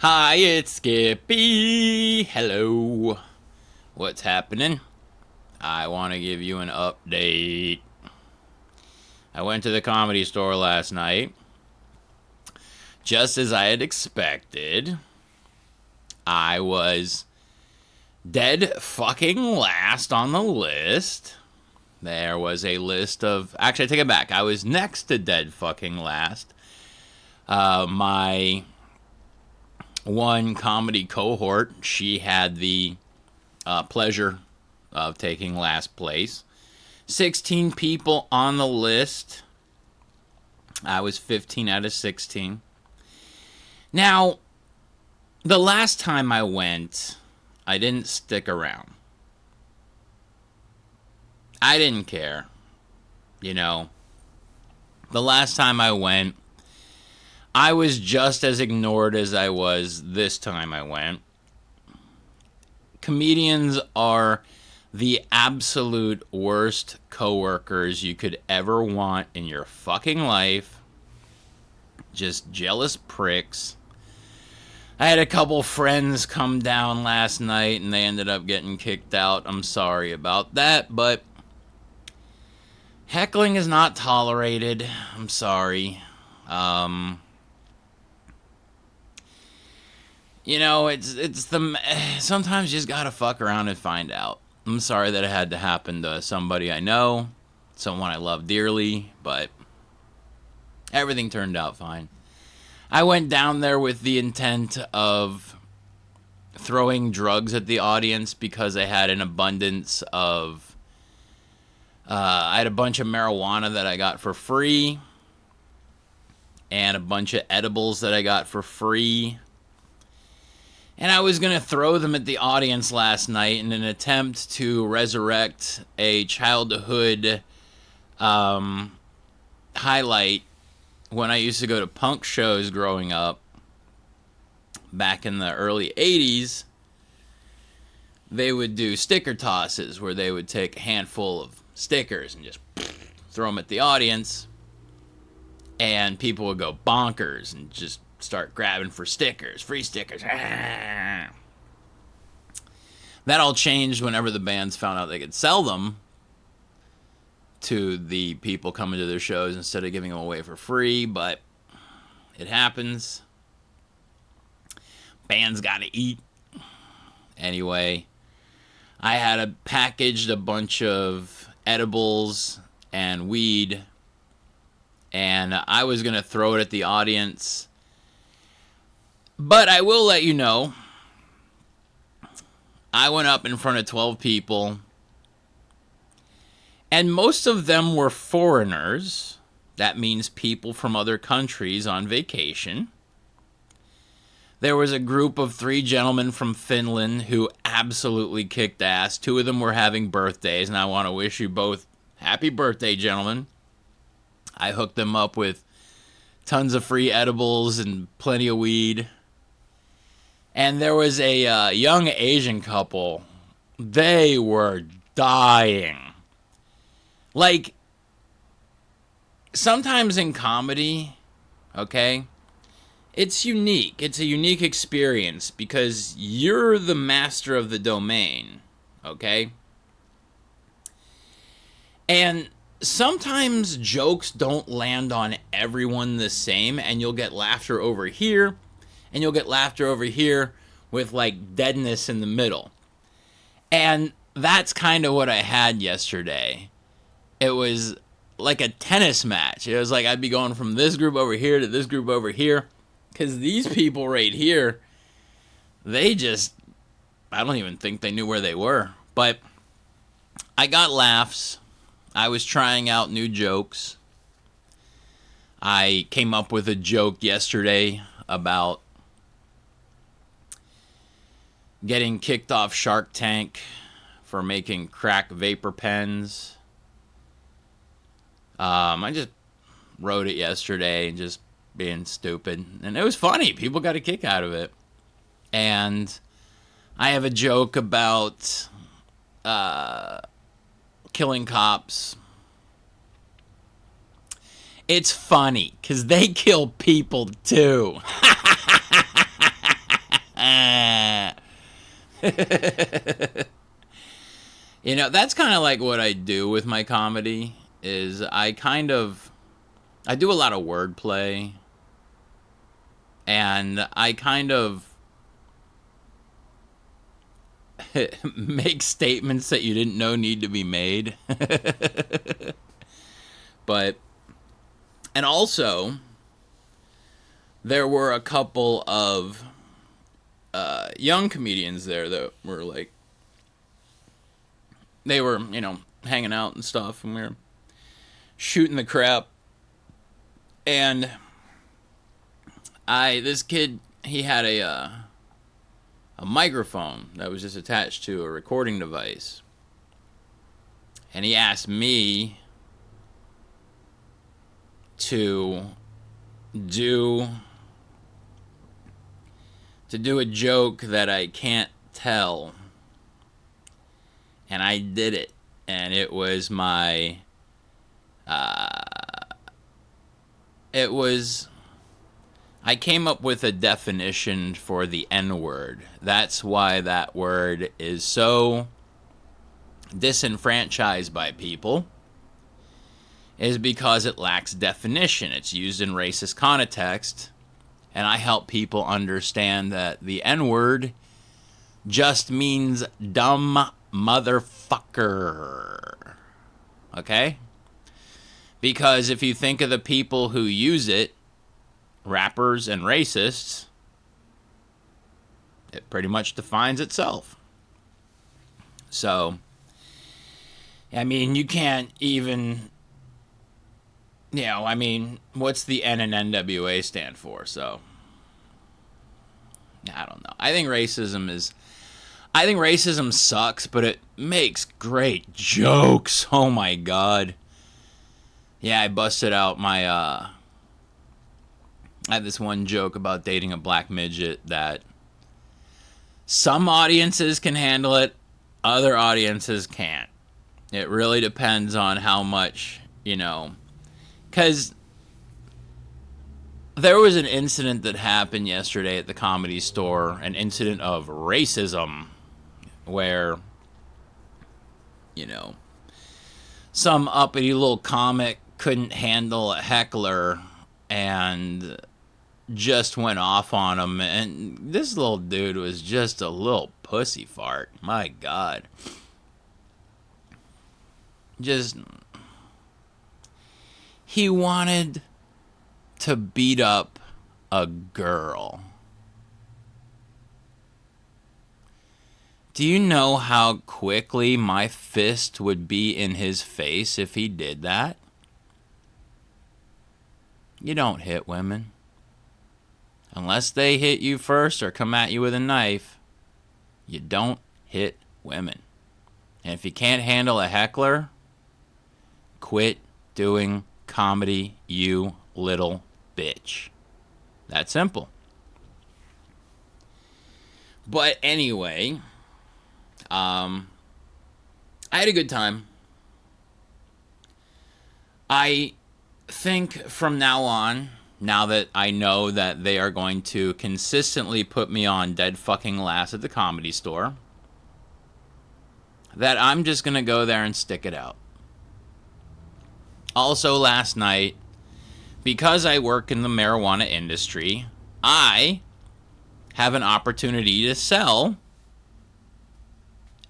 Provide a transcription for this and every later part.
Hi, it's Skippy. Hello. What's happening? I want to give you an update. I went to the comedy store last night. Just as I had expected, I was dead fucking last on the list. There was a list of. Actually, I take it back. I was next to dead fucking last. My one comedy cohort, she had the pleasure of taking last place. 16 people on the list. I was 15 out of 16. Now, the last time I went, I didn't stick around. I didn't care. You know, the last time I went, I was just as ignored as I was this time I went. Comedians are the absolute worst coworkers you could ever want in your fucking life. Just jealous pricks. I had a couple friends come down last night and they ended up getting kicked out. I'm sorry about that, but heckling is not tolerated. I'm sorry. You know, it's the sometimes you just gotta fuck around and find out. I'm sorry that it had to happen to somebody I know, someone I love dearly, but everything turned out fine. I went down there with the intent of throwing drugs at the audience because I had an abundance of. I had a bunch of marijuana that I got for free, and a bunch of edibles that I got for free. And I was going to throw them at the audience last night in an attempt to resurrect a childhood highlight when I used to go to punk shows growing up back in the early 80s. They would do sticker tosses where they would take a handful of stickers and just throw them at the audience. And people would go bonkers and just start grabbing for stickers, free stickers. That all changed whenever the bands found out they could sell them to the people coming to their shows instead of giving them away for free, but it happens. Bands gotta eat. Anyway, I had packaged a bunch of edibles and weed, and I was gonna throw it at the audience. But I will let you know, I went up in front of 12 people, and most of them were foreigners. That means people from other countries on vacation. There was a group of 3 gentlemen from Finland who absolutely kicked ass. 2 of them were having birthdays, and I want to wish you both happy birthday, gentlemen. I hooked them up with tons of free edibles and plenty of weed. And there was a young Asian couple. They were dying. Like, sometimes in comedy, okay, it's unique. It's a unique experience because you're the master of the domain, okay? And sometimes jokes don't land on everyone the same, and you'll get laughter over here, and you'll get laughter over here with, like, deadness in the middle. And that's kind of what I had yesterday. It was like a tennis match. It was like I'd be going from this group over here to this group over here. Because these people right here, they just, I don't even think they knew where they were. But I got laughs. I was trying out new jokes. I came up with a joke yesterday about getting kicked off Shark Tank for making crack vapor pens. I just wrote it yesterday and just being stupid. And it was funny. People got a kick out of it. And I have a joke about killing cops. It's funny because they kill people too. You know, that's kind of like what I do with my comedy is I do a lot of wordplay, and I kind of make statements that you didn't know need to be made. But, and also, there were a couple of young comedians there that were like, they were, you know, hanging out and stuff, and we were shooting the crap. And this kid, he had a microphone that was just attached to a recording device. And he asked me to do a joke that I can't tell. And I did it. And it was my I came up with a definition for the N-word. That's why that word is so disenfranchised by people, is because it lacks definition. It's used in racist context, and I help people understand that the N-word just means dumb motherfucker. Okay? Because if you think of the people who use it, rappers and racists, it pretty much defines itself. So, I mean, you can't even, you know, I mean, what's the N and NWA stand for? So, I don't know. I think racism sucks, but it makes great jokes. Oh my God. Yeah, I busted out my, I had this one joke about dating a black midget that some audiences can handle it, other audiences can't. It really depends on how much, you know, because there was an incident that happened yesterday at the Comedy Store, an incident of racism, where, you know, some uppity little comic couldn't handle a heckler and just went off on him, and this little dude was just a little pussy fart. My God. Just, he wanted to beat up a girl. Do you know how quickly my fist would be in his face if he did that? You don't hit women. Unless they hit you first or come at you with a knife, you don't hit women. And if you can't handle a heckler, quit doing comedy, you little bitch. That simple. But anyway, I had a good time. I think from now on, now that I know that they are going to consistently put me on dead fucking last at the Comedy Store, that I'm just going to go there and stick it out. Also, last night, because I work in the marijuana industry, I have an opportunity to sell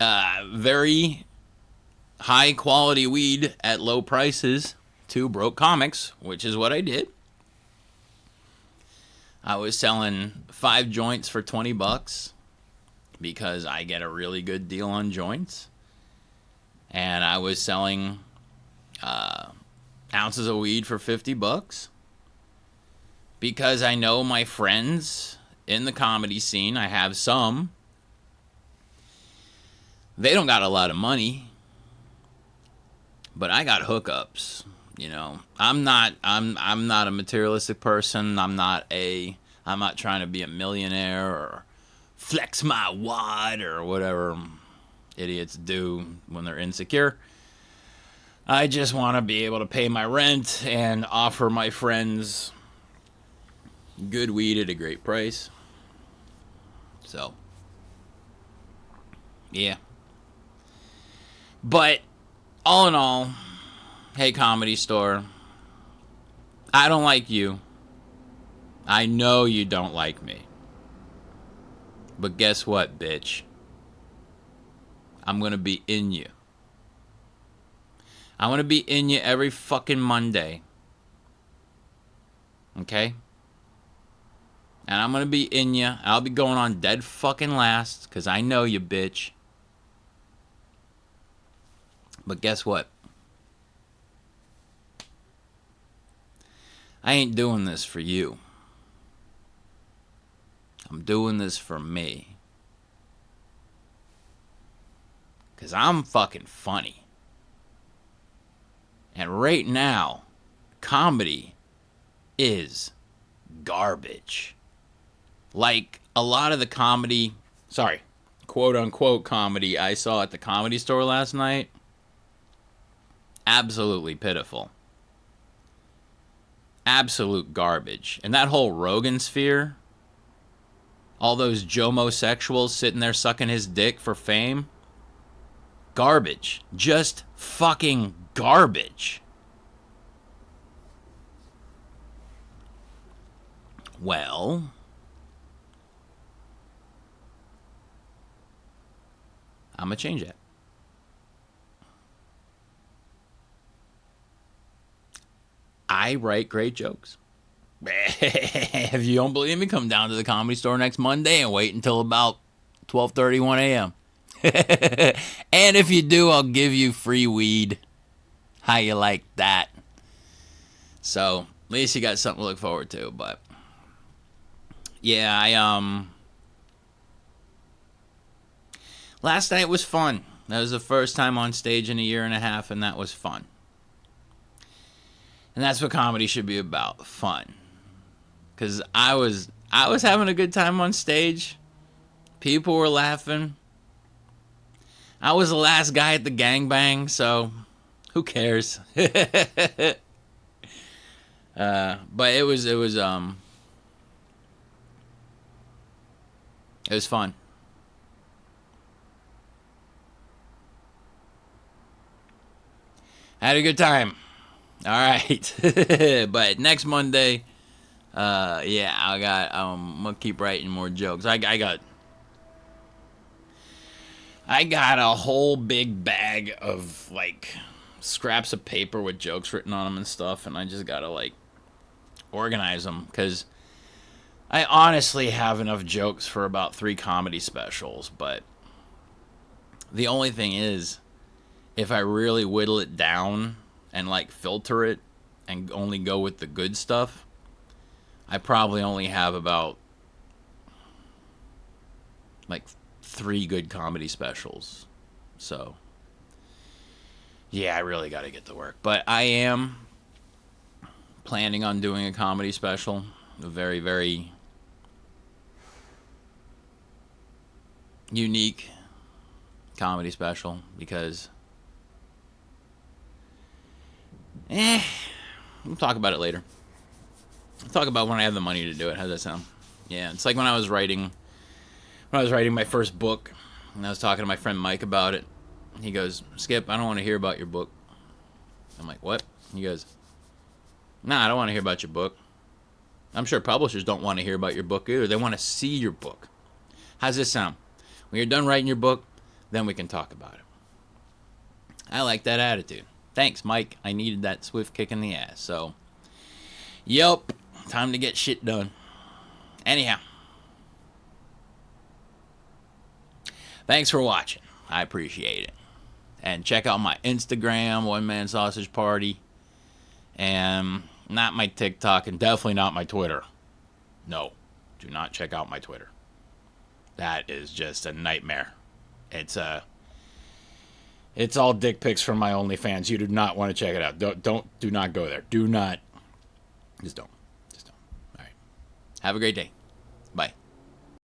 very high quality weed at low prices to broke comics, which is what I did. I was selling 5 joints for $20 because I get a really good deal on joints. And I was selling ounces of weed for $50 because I know my friends in the comedy scene, I have some, they don't got a lot of money, but I got hookups. You know, I'm not a materialistic person. I'm not trying to be a millionaire or flex my wad or whatever idiots do when they're insecure. I just want to be able to pay my rent and offer my friends good weed at a great price. So, yeah. But, all in all, hey, Comedy Store, I don't like you. I know you don't like me. But guess what, bitch? I'm gonna be in you. I'm gonna be in you every fucking Monday. Okay? And I'm gonna be in you. I'll be going on dead fucking last, because I know you, bitch. But guess what? I ain't doing this for you. I'm doing this for me. Because I'm fucking funny. And right now, comedy is garbage. Like a lot of the comedy, quote unquote comedy I saw at the Comedy Store last night, absolutely pitiful. Absolute garbage. And that whole Rogan sphere, all those Jomosexuals sitting there sucking his dick for fame, garbage. Just fucking garbage. Well, I'm going to change that. I write great jokes. If you don't believe me, come down to the Comedy Store next Monday and wait until about 12:31 a.m. And if you do, I'll give you free weed. How you like that? So, at least you got something to look forward to. But, yeah, last night was fun. That was the first time on stage in a year and a half, and that was fun. And that's what comedy should be about, fun. Because I was having a good time on stage. People were laughing. I was the last guy at the gangbang, so who cares? But it was fun. I had a good time. All right. But next Monday, I'm gonna keep writing more jokes. I got a whole big bag of like scraps of paper with jokes written on them and stuff, and I just gotta like organize them, because I honestly have enough jokes for about 3 comedy specials. But the only thing is, if I really whittle it down and like filter it and only go with the good stuff, I probably only have about like 3 good comedy specials. So, yeah, I really got to get to work. But I am planning on doing a comedy special, a very, very unique comedy special, because we'll talk about it later. I'll talk about when I have the money to do it. How's that sound? Yeah, it's like when I was writing my first book, and I was talking to my friend Mike about it. He goes, "Skip, I don't want to hear about your book." I'm like, "What?" He goes, "Nah, I don't want to hear about your book. I'm sure publishers don't want to hear about your book either. They want to see your book. How's this sound? When you're done writing your book, then we can talk about it." I like that attitude. Thanks, Mike. I needed that swift kick in the ass. So, yup, time to get shit done. Anyhow, thanks for watching. I appreciate it. And check out my Instagram, One Man Sausage Party. And not my TikTok, and definitely not my Twitter. No, do not check out my Twitter. That is just a nightmare. It's all dick pics from my OnlyFans. You do not want to check it out. Do not go there. Do not. Just don't. All right. Have a great day.